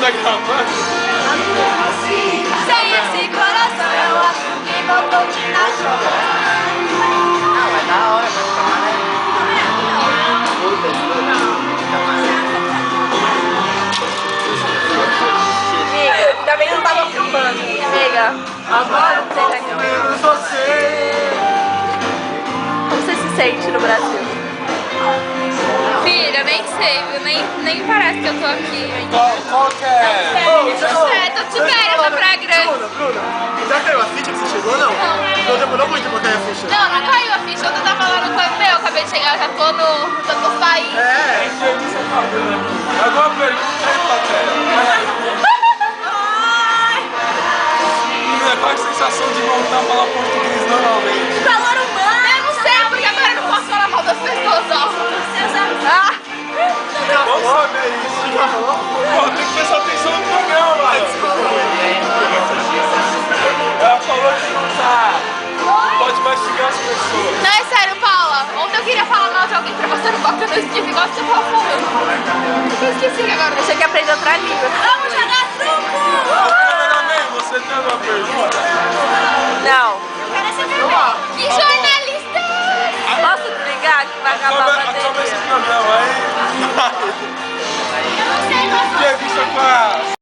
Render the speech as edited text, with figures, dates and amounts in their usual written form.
Tá gravando? Sem esse coração eu acho que vou continuar chorando. Não, é da hora, vai ficar Amiga, ainda bem que não tava filmando. Amiga, agora Menos você. como você se sente no Brasil? Filha, nem sei, viu? Nem parece que eu tô aqui ainda. Qual que é? Tô te esperando pra Praia Grande. Bruna, já caiu a ficha que você chegou, não? Não demorou muito pra cair a ficha? Não, não caiu a ficha. Ontem eu tava lá no Coipê, eu acabei de chegar, eu já tô no país. É, alguma pergunta aí, plateia? Qual é a sensação de voltar a falar português normalmente? Calor humano! Eu não sei, porque agora eu não posso falar mal das pessoas, ó. Ah, Vamos saber isso, já falou? Pô, tem que prestar atenção no programa, mano. Ela falou que não pode mastigar as pessoas. não, é sério, Paula. Ontem eu queria falar mal de alguém pra você no bloco, eu não esqueci, igual você falou falando. Eu esqueci agora. Deixa que aprender outra língua. Vamos jogar truco! Cameraman, você tem uma pergunta? Não. Que jornalista! Posso desligar que vai acabar a Acaba esse bateria? programa aí. Eu não sei, mas Entrevista com a